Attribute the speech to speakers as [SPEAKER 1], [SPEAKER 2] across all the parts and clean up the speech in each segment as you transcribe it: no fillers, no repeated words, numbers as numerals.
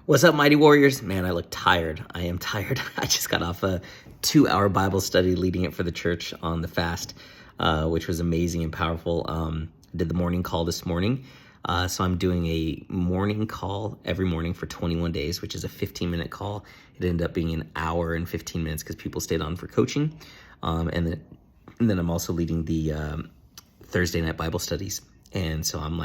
[SPEAKER 1] What's up, Mighty Warriors? Man, I look tired. I am tired. I just got off a 2-hour Bible study leading it for the church on the fast, which was amazing and powerful. Did the morning call this morning. So I'm doing a morning call every morning for 21 days, which is a 15-minute call. It ended up being an hour and 15 minutes because people stayed on for coaching. And then I'm also leading the Thursday night Bible studies. And so I'm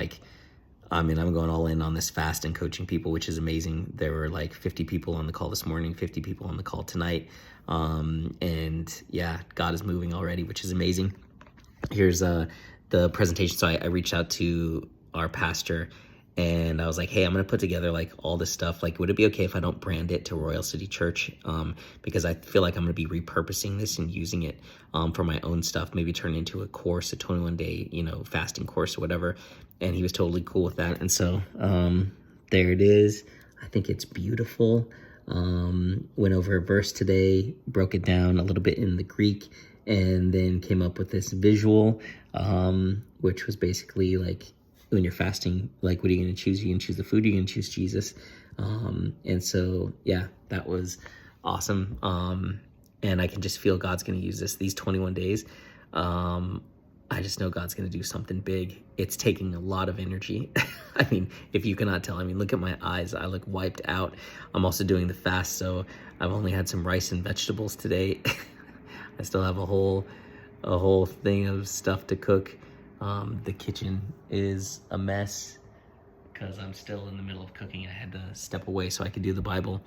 [SPEAKER 1] going all in on this fast and coaching people, which is amazing. There were like 50 people on the call this morning, 50 people on the call tonight. And yeah, God is moving already, which is amazing. Here's the presentation. So I reached out to our pastor and I was like, hey, I'm going to put together like all this stuff. Like, would it be okay if I don't brand it to Royal City Church? Because I feel like I'm going to be repurposing this and using it for my own stuff, maybe turn it into a course, a 21-day, fasting course or whatever. And he was totally cool with that. And so there it is. I think it's beautiful. Went over a verse today, broke it down a little bit in the Greek, and then came up with this visual, which was basically like, when you're fasting, like, what are you going to choose? Are you going to choose the food? Are you going to choose Jesus? And so, yeah, that was awesome. And I can just feel God's going to use these 21 days. I just know God's going to do something big. It's taking a lot of energy. I mean, if you cannot tell, look at my eyes. I look wiped out. I'm also doing the fast, so I've only had some rice and vegetables today. I still have a whole thing of stuff to cook. The kitchen is a mess because I'm still in the middle of cooking. I had to step away so I could do the Bible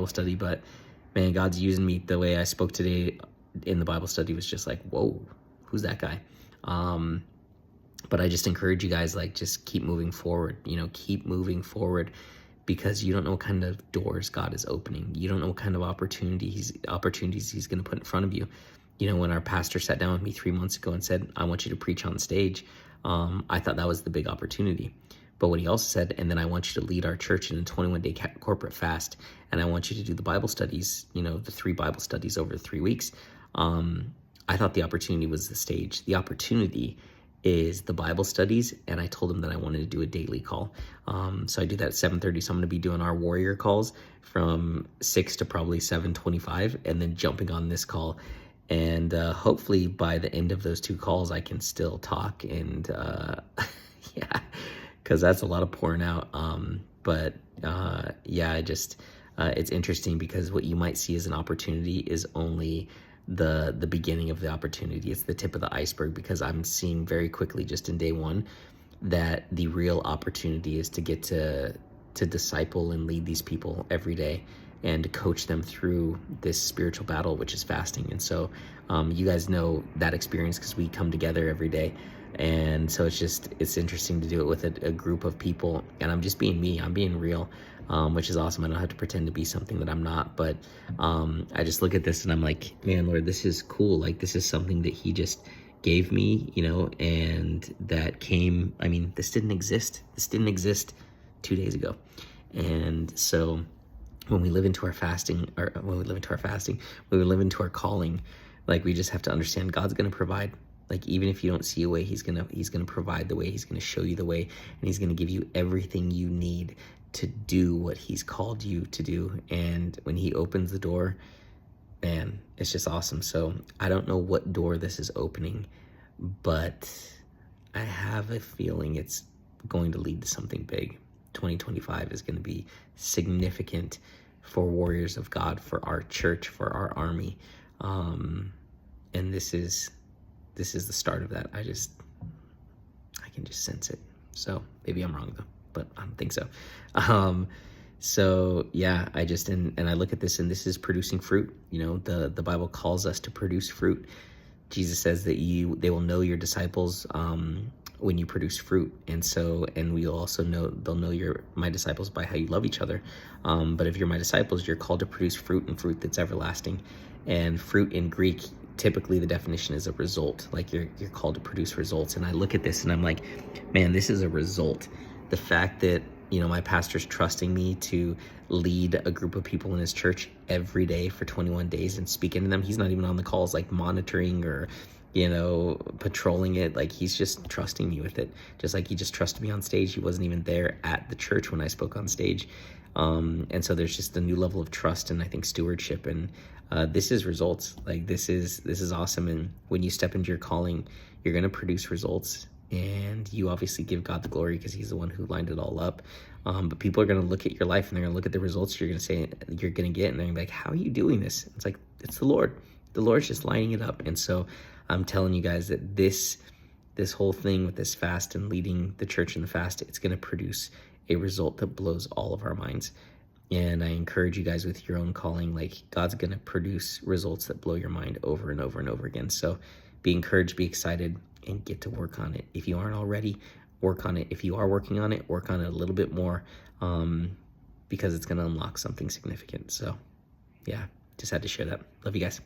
[SPEAKER 1] study. But man, God's using me. The way I spoke today in the Bible study was just like, whoa, who's that guy? But I just encourage you guys, like, just keep moving forward. Keep moving forward, because you don't know what kind of doors God is opening. You don't know what kind of opportunities he's going to put in front of you. When our pastor sat down with me 3 months ago and said, I want you to preach on stage, I thought that was the big opportunity. But what he also said, and then I want you to lead our church in a 21-day corporate fast, and I want you to do the Bible studies, the 3 Bible studies over 3 weeks. I thought the opportunity was the stage. The opportunity is the Bible studies, and I told him that I wanted to do a daily call. So I do that at 7:30, so I'm going to be doing our warrior calls from 6 to probably 7:25, and then jumping on this call. And hopefully by the end of those 2 calls, I can still talk and yeah, because that's a lot of pouring out. It's interesting because what you might see as an opportunity is only the beginning of the opportunity. It's the tip of the iceberg, because I'm seeing very quickly, just in day 1, that the real opportunity is to get to disciple and lead these people every day, and to coach them through this spiritual battle, which is fasting. And so you guys know that experience because we come together every day. And so it's interesting to do it with a group of people. And I'm just being me. I'm being real, which is awesome. I don't have to pretend to be something that I'm not. But I just look at this and I'm like, man, Lord, this is cool. Like, this is something that he just gave me, and that came, this didn't exist. This didn't exist 2 days ago. And so when we live into our fasting, when we live into our calling, like, we just have to understand God's going to provide. Like, even if you don't see a way, he's going to provide the way. He's going to show you the way, and he's going to give you everything you need to do what he's called you to do. And when he opens the door, man, it's just awesome. So I don't know what door this is opening, but I have a feeling it's going to lead to something big. 2025 is going to be significant for Warriors of God, for our church, for our army. And this is the start of that. I can just sense it. So maybe I'm wrong though, but I don't think so. So yeah, and I look at this, and this is producing fruit. The Bible calls us to produce fruit. Jesus says that they will know your disciples when you produce fruit. And we'll also know, they'll know you're my disciples by how you love each other. But if you're my disciples, you're called to produce fruit, and fruit that's everlasting. And fruit in Greek, typically the definition is a result. Like, you're called to produce results. And I look at this and I'm like, man, this is a result. The fact that, my pastor's trusting me to lead a group of people in his church every day for 21 days and speak into them. He's not even on the calls, like, monitoring or patrolling it. Like, he's just trusting me with it. Just like he just trusted me on stage. He wasn't even there at the church when I spoke on stage. And so there's just a new level of trust and I think stewardship. And this is results. Like, this is awesome. And when you step into your calling, you're going to produce results. And you obviously give God the glory because he's the one who lined it all up. But people are going to look at your life and they're going to look at the results you're going to say you're going to get. And they're going to be like, how are you doing this? It's like, it's the Lord. The Lord's just lining it up. And so I'm telling you guys that this whole thing with this fast and leading the church in the fast, it's going to produce a result that blows all of our minds. And I encourage you guys with your own calling, like, God's going to produce results that blow your mind over and over and over again. So be encouraged, be excited, and get to work on it. If you aren't already, work on it. If you are working on it, work on it a little bit more, because it's going to unlock something significant. So yeah, just had to share that. Love you guys.